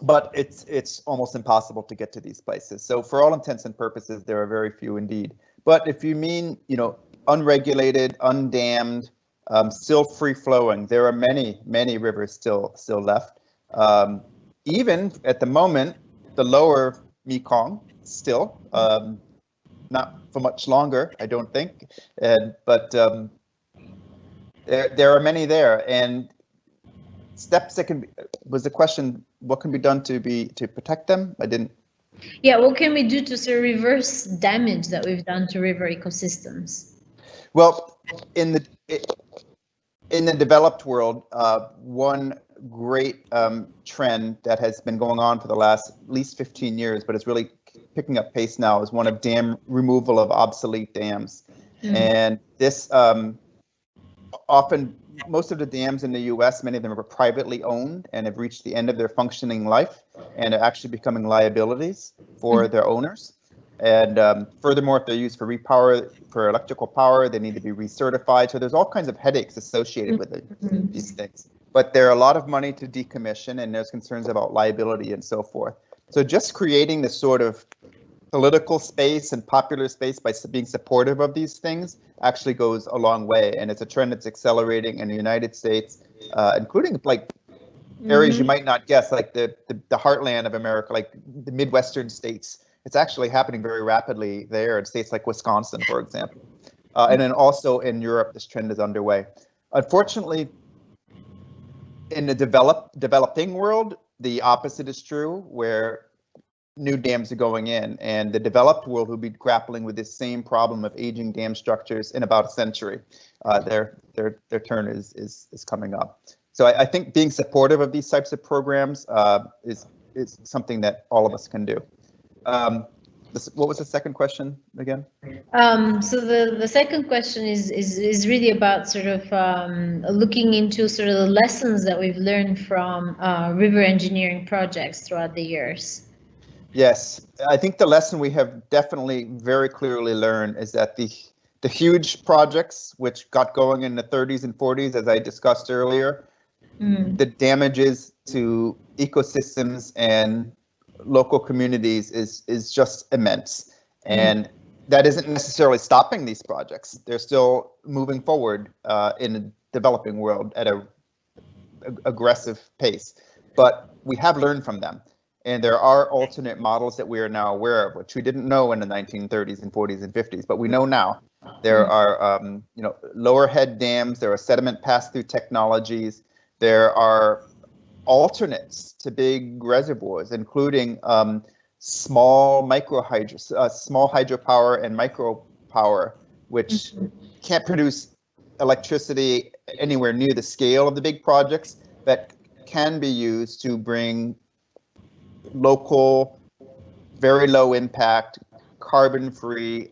But it's almost impossible to get to these places. So for all intents and purposes, there are very few indeed. But if you mean, unregulated, undammed, still free flowing, there are many rivers still left. Even at the moment, the lower Mekong still, not for much longer, I don't think. But there are many there, and steps that can be, was the question, what can be done to protect them? I didn't. Yeah, what can we do to sort of reverse damage that we've done to river ecosystems? Well, in the developed world, one great trend that has been going on for the last at least 15 years, but it's really picking up pace now, is one of dam removal of obsolete dams. And this often, most of the dams in the US, many of them are privately owned and have reached the end of their functioning life and are actually becoming liabilities for their owners. And furthermore, if they're used for for electrical power, they need to be recertified. So there's all kinds of headaches associated with these things. But there are a lot of money to decommission, and there's concerns about liability and so forth. So just creating this sort of political space and popular space by being supportive of these things actually goes a long way, and it's a trend that's accelerating in the United States, including like areas you might not guess, like the heartland of America, like the Midwestern states. It's actually happening very rapidly there in states like Wisconsin, for example. And then also in Europe, this trend is underway. Unfortunately, in the developing world, the opposite is true, where new dams are going in, and the developed world will be grappling with this same problem of aging dam structures in about a century. Their turn is coming up. So I think being supportive of these types of programs is something that all of us can do. What was the second question again? So the second question is really about sort of looking into sort of the lessons that we've learned from river engineering projects throughout the years. Yes, I think the lesson we have definitely very clearly learned is that the huge projects which got going in the 30s and 40s, as I discussed earlier, the damages to ecosystems and local communities is just immense. And that isn't necessarily stopping these projects. They're still moving forward in the developing world at a aggressive pace. But we have learned from them. And there are alternate models that we are now aware of, which we didn't know in the 1930s and 40s and 50s, but we know now. There are lower head dams, there are sediment pass-through technologies, there are alternates to big reservoirs, including small hydropower and micropower, which can't produce electricity anywhere near the scale of the big projects, that can be used to bring local, very low impact, carbon-free,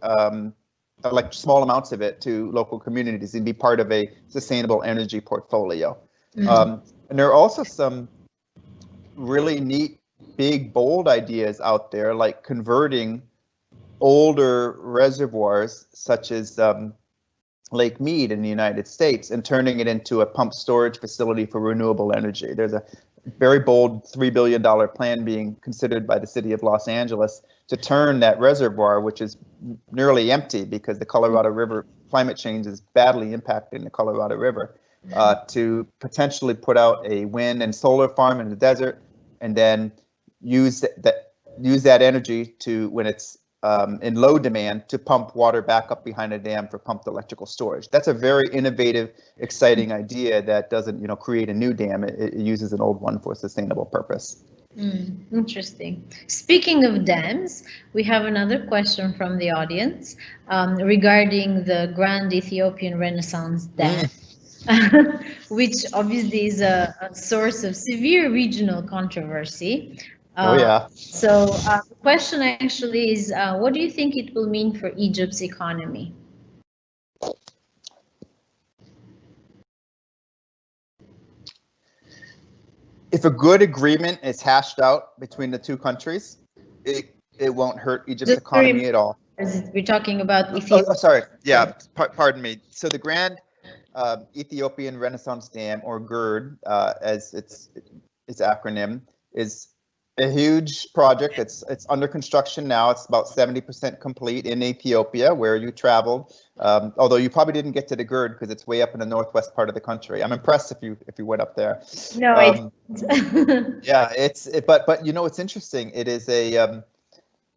like small amounts of it to local communities and be part of a sustainable energy portfolio. And there are also some really neat, big, bold ideas out there, like converting older reservoirs, such as Lake Mead in the United States, and turning it into a pump storage facility for renewable energy. There's a very bold $3 billion plan being considered by the city of Los Angeles to turn that reservoir, which is nearly empty because the Colorado River climate change is badly impacting the Colorado River, to potentially put out a wind and solar farm in the desert, and then use that energy to, when it's in low demand, to pump water back up behind a dam for pumped electrical storage. That's a very innovative, exciting idea that doesn't, create a new dam. It uses an old one for a sustainable purpose. Interesting. Speaking of dams, we have another question from the audience regarding the Grand Ethiopian Renaissance Dam, which obviously is a source of severe regional controversy. Oh yeah. So the question actually is, what do you think it will mean for Egypt's economy? If a good agreement is hashed out between the two countries, it won't hurt Egypt's economy at all. We're talking about Ethiopia. Oh, sorry. Yeah, pardon me. So the Grand Ethiopian Renaissance Dam, or GERD, as its acronym, is a huge project. It's under construction now. It's about 70% complete in Ethiopia, where you traveled. Although you probably didn't get to the GERD because it's way up in the northwest part of the country. I'm impressed if you went up there. No, yeah, but you know, it's interesting. It is the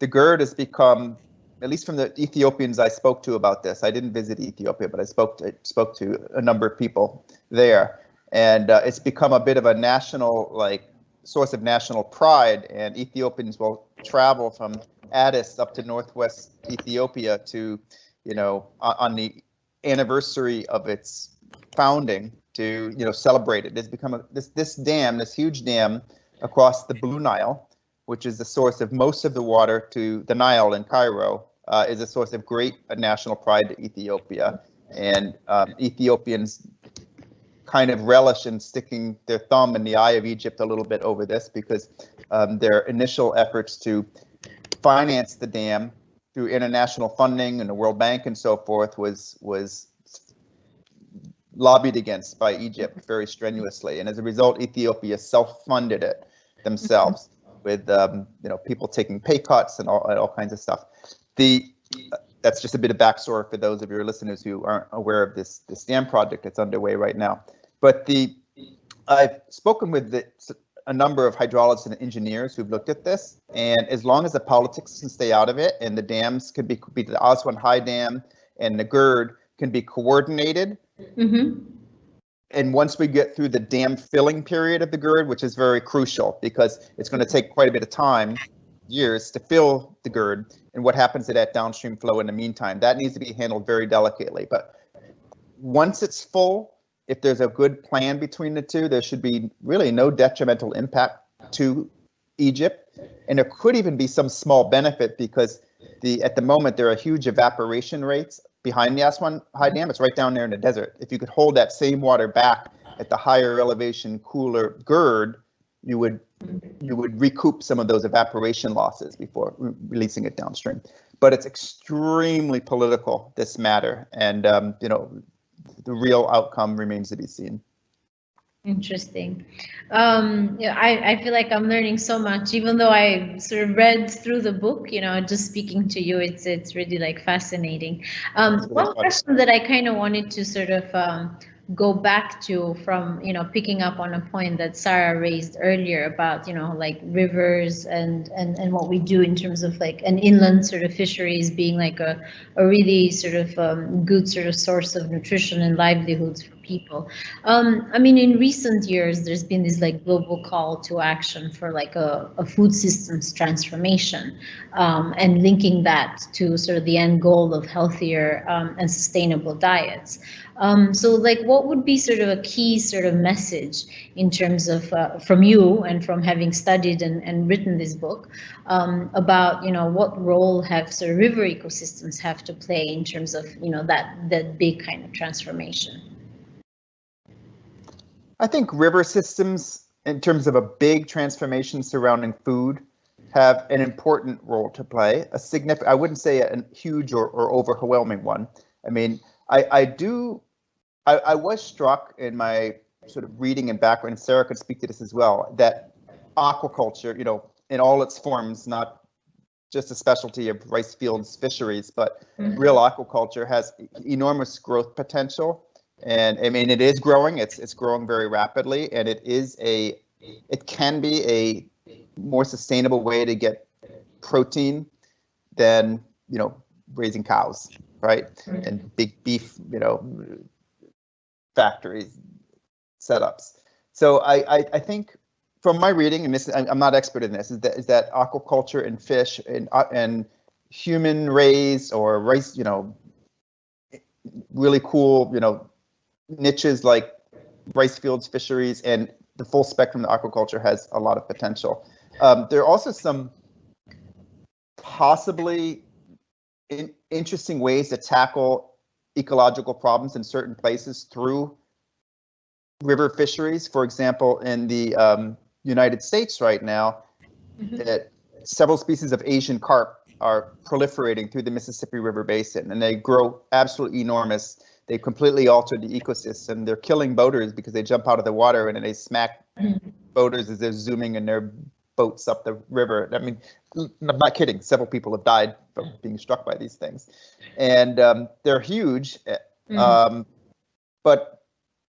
GERD has become, at least from the Ethiopians I spoke to about this. I didn't visit Ethiopia, but I spoke to a number of people there, and it's become a bit of a national, like, source of national pride. And Ethiopians will travel from Addis up to northwest Ethiopia to, you know, on the anniversary of its founding to, you know, celebrate it. It's become this dam, this huge dam across the Blue Nile, which is the source of most of the water to the Nile in Cairo, is a source of great national pride to Ethiopia. And Ethiopians kind of relish in sticking their thumb in the eye of Egypt a little bit over this, because their initial efforts to finance the dam through international funding and the World Bank and so forth was lobbied against by Egypt very strenuously. And as a result, Ethiopia self-funded it themselves with you know, people taking pay cuts and all kinds of stuff. That's just a bit of backstory for those of your listeners who aren't aware of this dam project that's underway right now. But I've spoken with a number of hydrologists and engineers who've looked at this, and as long as the politics can stay out of it, and the dams can be the Aswan High Dam and the GERD can be coordinated. Mm-hmm. And once we get through the dam filling period of the GERD, which is very crucial because it's going to take quite a bit of time, years, to fill the GERD, and what happens to that downstream flow in the meantime, that needs to be handled very delicately. But once it's full, if there's a good plan between the two, there should be really no detrimental impact to Egypt. And there could even be some small benefit, because at the moment there are huge evaporation rates behind the Aswan High Dam. It's right down there in the desert. If you could hold that same water back at the higher elevation, cooler GERD, you would recoup some of those evaporation losses before releasing it downstream. But it's extremely political, this matter, and you know, the real outcome remains to be seen. Interesting. Yeah, I feel like I'm learning so much, even though I sort of read through the book. You know, just speaking to you, it's really like fascinating. One question that I kind of wanted to sort of go back to, from, you know, picking up on a point that Sarah raised earlier about, you know, like rivers and what we do in terms of like an inland sort of fisheries being like a really sort of good sort of source of nutrition and livelihoods for people. I mean, in recent years, there's been this like global call to action for like a food systems transformation, and linking that to sort of the end goal of healthier and sustainable diets. So like, what would be sort of a key sort of message in terms of from you and from having studied and written this book about, you know, what role have sort of river ecosystems have to play in terms of, you know, that big kind of transformation? I think river systems, in terms of a big transformation surrounding food, have an important role to play. I wouldn't say a huge or overwhelming one. I mean, I was struck in my sort of reading and background, and Sarah could speak to this as well, that aquaculture, you know, in all its forms, not just a specialty of rice fields fisheries, but real aquaculture has enormous growth potential. And I mean, it is growing. It's growing very rapidly, and it can be a more sustainable way to get protein than, you know, raising cows, right? And big beef, you know, factories, setups. So I think from my reading, and this, I'm not expert in this, is that aquaculture and fish and human raised or rice, you know, really cool, you know, niches like rice fields fisheries and the full spectrum of aquaculture has a lot of potential. There are also some possibly interesting ways to tackle ecological problems in certain places through river fisheries. For example, in the United States right now, several species of Asian carp are proliferating through the Mississippi River Basin, and they grow absolutely enormous. They completely altered the ecosystem. They're killing boaters because they jump out of the water and then they smack boaters as they're zooming in their boats up the river. I mean, I'm not kidding. Several people have died from being struck by these things, and they're huge. But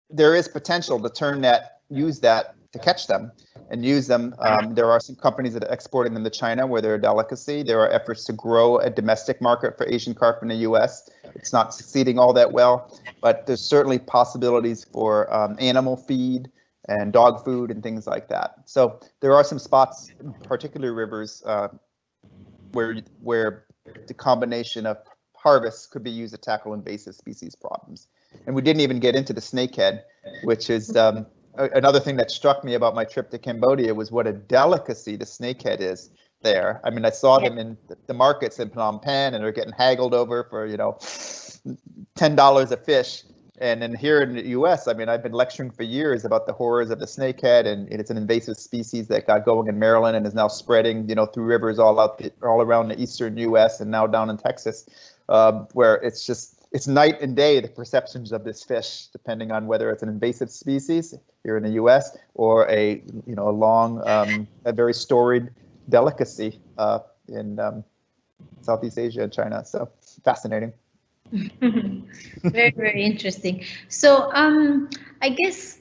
there is potential to use that to catch them and use them. There are some companies that are exporting them to China where they're a delicacy. There are efforts to grow a domestic market for Asian carp in the US. It's not succeeding all that well, but there's certainly possibilities for animal feed and dog food and things like that. So there are some spots, in particular rivers, where the combination of harvests could be used to tackle invasive species problems. And we didn't even get into the snakehead, which is another thing that struck me about my trip to Cambodia was what a delicacy the snakehead is there. I mean, I saw them in the markets in Phnom Penh, and they're getting haggled over for, you know, $10 a fish. And then here in the US, I mean, I've been lecturing for years about the horrors of the snakehead, and it's an invasive species that got going in Maryland and is now spreading, you know, through rivers all around the eastern US and now down in Texas, where it's night and day, the perceptions of this fish, depending on whether it's an invasive species here in the US or a very storied delicacy in Southeast Asia and China. So fascinating. Very, very interesting. So I guess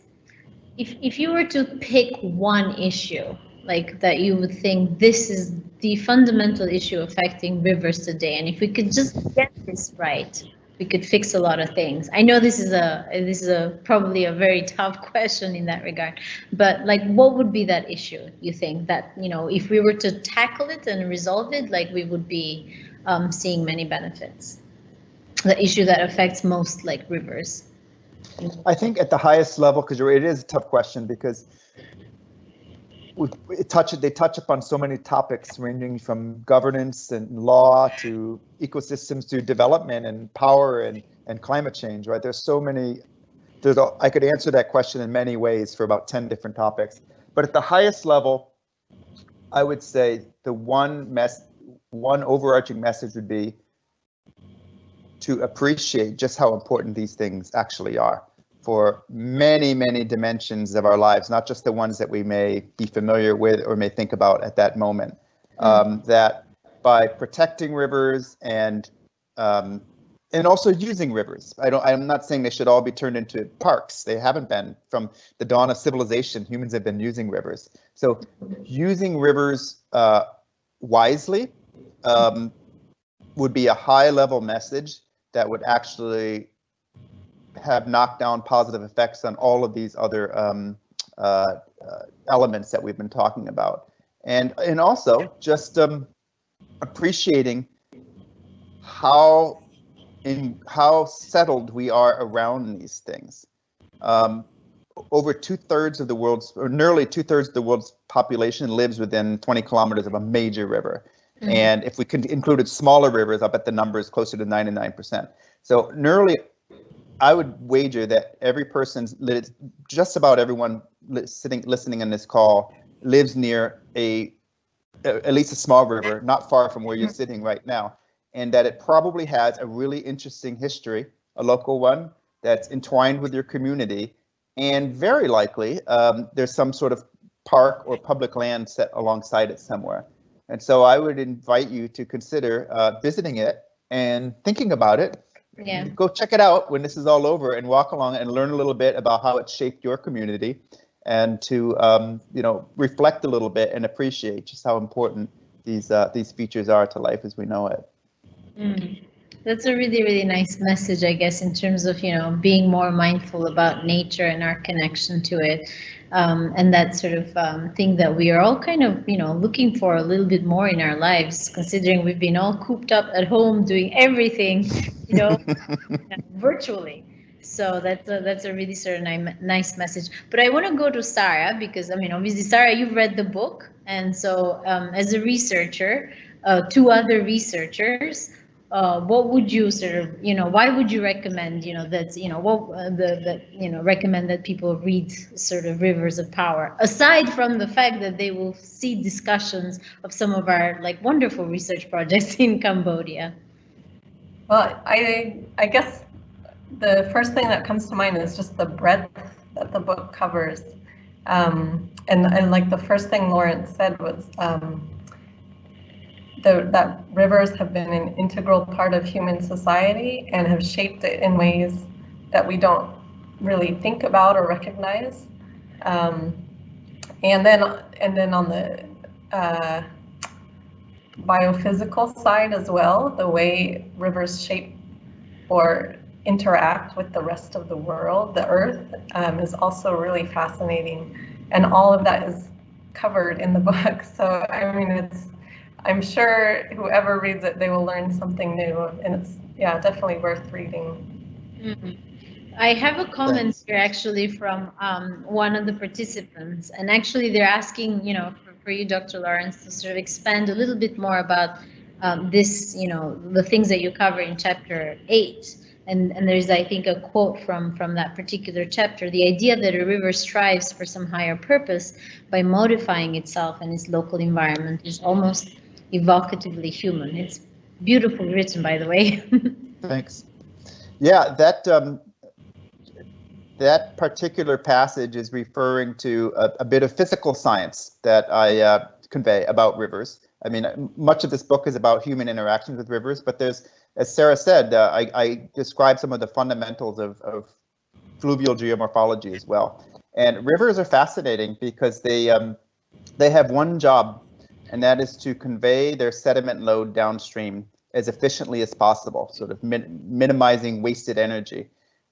if you were to pick one issue like that you would think this is the fundamental issue affecting rivers today, and if we could just get this right, we could fix a lot of things. I know this is probably a very tough question in that regard, but like, what would be that issue you think that, you know, if we were to tackle it and resolve it, like we would be seeing many benefits? The issue that affects most like rivers. I think at the highest level, because it is a tough question, because they touch upon so many topics ranging from governance and law to ecosystems to development and power and climate change, right? There's so many, I could answer that question in many ways for about 10 different topics. But at the highest level, I would say the one overarching message would be to appreciate just how important these things actually are for many, many dimensions of our lives, not just the ones that we may be familiar with or may think about at that moment. That by protecting rivers and also using rivers, I'm not saying they should all be turned into parks. They haven't been. From the dawn of civilization, humans have been using rivers. So using rivers wisely would be a high-level message that would actually have knockdown positive effects on all of these other elements that we've been talking about, and also just appreciating how settled we are around these things. Over 2/3 of the world's, or nearly 2/3 of the world's population lives within 20 kilometers of a major river. And if we included smaller rivers, I bet the number is closer to 99%. So nearly, I would wager that every person's, just about everyone listening in this call lives near at least a small river, not far from where you're sitting right now, and that it probably has a really interesting history, a local one that's entwined with your community, and very likely there's some sort of park or public land set alongside it somewhere. And so I would invite you to consider visiting it and thinking about it. Yeah. Go check it out when this is all over and walk along and learn a little bit about how it shaped your community, and to reflect a little bit and appreciate just how important these features are to life as we know it. That's a really, really nice message, I guess, in terms of, you know, being more mindful about nature and our connection to it. And that sort of thing that we are all kind of, you know, looking for a little bit more in our lives, considering we've been all cooped up at home doing everything, you know, virtually. So that's a really sort of nice message. But I want to go to Sarah, because, I mean, obviously, Sarah, you've read the book. And so as a researcher, to other researchers, what would you sort of, you know, why would you recommend, you know, that, you know, recommend that people read sort of Rivers of Power, aside from the fact that they will see discussions of some of our like wonderful research projects in Cambodia? Well, I guess the first thing that comes to mind is just the breadth that the book covers. And like the first thing Lawrence said was that rivers have been an integral part of human society and have shaped it in ways that we don't really think about or recognize. And then on the biophysical side as well, the way rivers shape or interact with the rest of the world, the earth, is also really fascinating. And all of that is covered in the book. So, I mean, I'm sure whoever reads it, they will learn something new. And it's, yeah, definitely worth reading. Mm-hmm. I have a comment here actually from one of the participants, and actually they're asking, you know, for you, Dr. Lawrence, to sort of expand a little bit more about this, you know, the things that you cover in chapter 8. And there's, I think, a quote from that particular chapter: the idea that a river strives for some higher purpose by modifying itself and its local environment is almost evocatively human. It's beautifully written, by the way. Thanks. Yeah, that particular passage is referring to a bit of physical science that I convey about rivers. I mean, much of this book is about human interactions with rivers, but there's, as Sarah said, I describe some of the fundamentals of fluvial geomorphology as well. And rivers are fascinating because they have one job, and that is to convey their sediment load downstream as efficiently as possible, sort of minimizing wasted energy.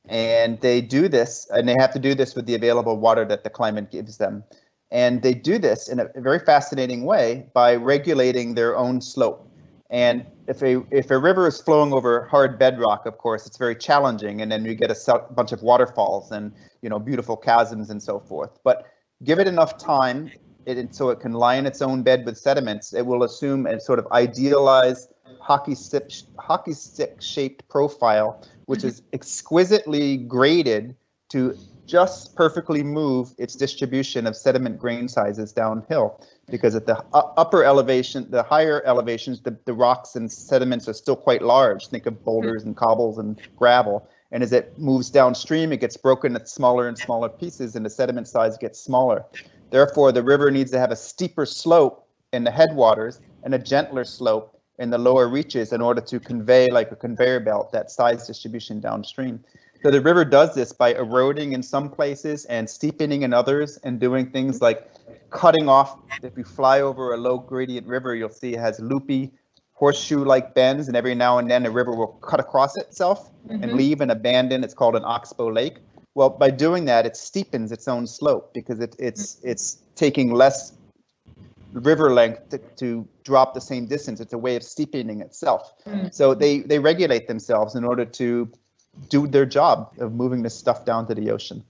And they do this, and they have to do this with the available water that the climate gives them. And they do this in a very fascinating way by regulating their own slope. And if a river is flowing over hard bedrock, of course, it's very challenging, and then you get a bunch of waterfalls and, you know, beautiful chasms and so forth. But give it enough time, so it can lie in its own bed with sediments, it will assume a sort of idealized hockey stick shaped profile, which is exquisitely graded to just perfectly move its distribution of sediment grain sizes downhill. Because at the upper elevation, the higher elevations, the rocks and sediments are still quite large. Think of boulders and cobbles and gravel. And as it moves downstream, it gets broken into smaller and smaller pieces, and the sediment size gets smaller. Therefore, the river needs to have a steeper slope in the headwaters and a gentler slope in the lower reaches in order to convey, like a conveyor belt, that size distribution downstream. So the river does this by eroding in some places and steepening in others, and doing things like cutting off. If you fly over a low gradient river, you'll see it has loopy horseshoe-like bends, and every now and then a river will cut across itself and leave and abandon. It's called an oxbow lake. Well, by doing that, it steepens its own slope because it's taking less river length to drop the same distance. It's a way of steepening itself. So they regulate themselves in order to do their job of moving this stuff down to the ocean.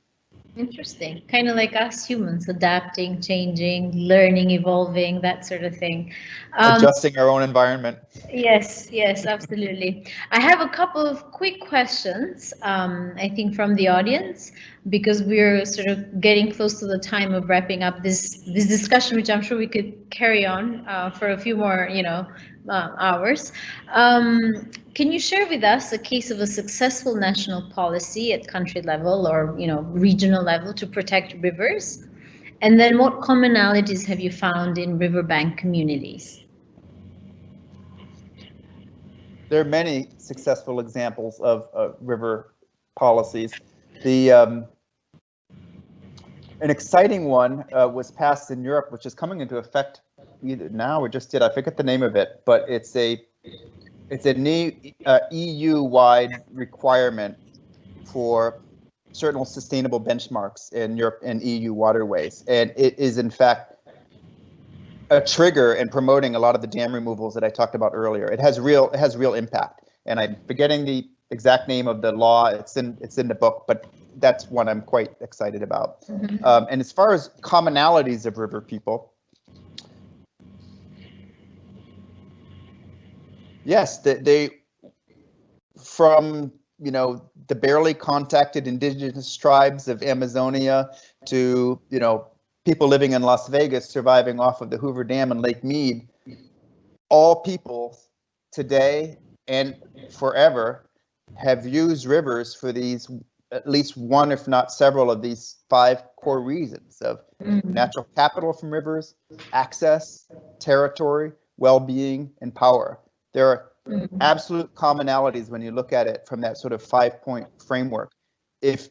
Interesting. Kind of like us humans, adapting, changing, learning, evolving, that sort of thing. Adjusting our own environment. Yes, absolutely. I have a couple of quick questions, I think, from the audience, because we're sort of getting close to the time of wrapping up this discussion, which I'm sure we could carry on for a few more, hours. Can you share with us a case of a successful national policy at country level or, regional level to protect rivers? And then what commonalities have you found in riverbank communities? There are many successful examples of river policies. An exciting one was passed in Europe, which is coming into effect either now or just did. I forget the name of it, but it's a new EU-wide requirement for certain sustainable benchmarks in Europe and EU waterways, and it is in fact a trigger in promoting a lot of the dam removals that I talked about earlier. It has real impact, and I'm forgetting the exact name of the law. It's in the book, but that's one I'm quite excited about. And as far as commonalities of river people, yes, they from the barely contacted indigenous tribes of Amazonia to people living in Las Vegas surviving off of the Hoover Dam and Lake Mead, all people today and forever have used rivers for these, at least one, if not several of these 5 core reasons of natural capital from rivers, access, territory, well-being, and power. There are absolute commonalities when you look at it from that sort of 5-point framework. If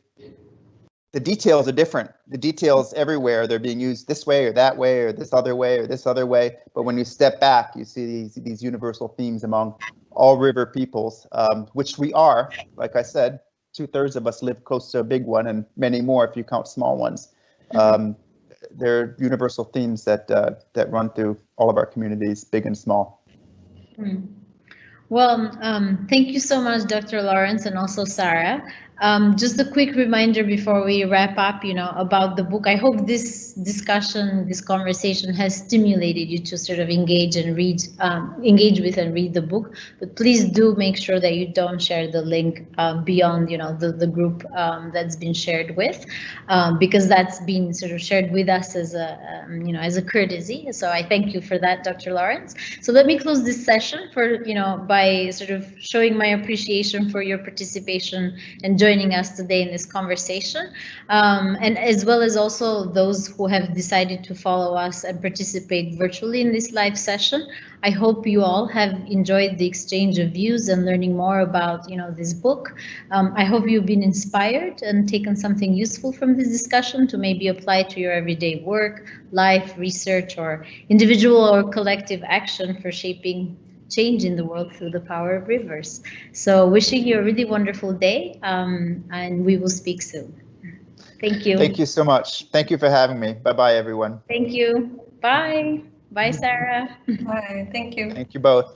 the details are different, the details everywhere, they're being used this way or that way or this other way or this other way. But when you step back, you see these universal themes among all river peoples, which we are. Like I said, 2/3 of us live close to a big one, and many more if you count small ones. They're universal themes that run through all of our communities, big and small. Well, thank you so much, Dr. Lawrence, and also Sarah. Just a quick reminder before we wrap up, about the book. I hope this discussion, this conversation has stimulated you to sort of engage with and read the book. But please do make sure that you don't share the link beyond, the group that's been shared with, because that's been sort of shared with us as a courtesy. So I thank you for that, Dr. Lawrence. So let me close this session by sort of showing my appreciation for your participation and joining us today in this conversation, and as well as also those who have decided to follow us and participate virtually in this live session. I hope you all have enjoyed the exchange of views and learning more about this book. I hope you've been inspired and taken something useful from this discussion to maybe apply to your everyday work, life, research, or individual or collective action for shaping change in the world through the power of rivers. So wishing you a really wonderful day, and we will speak soon. Thank you. Thank you so much. Thank you for having me. Bye-bye, everyone. Thank you. Bye. Bye, Sarah. Bye. Thank you. Thank you both.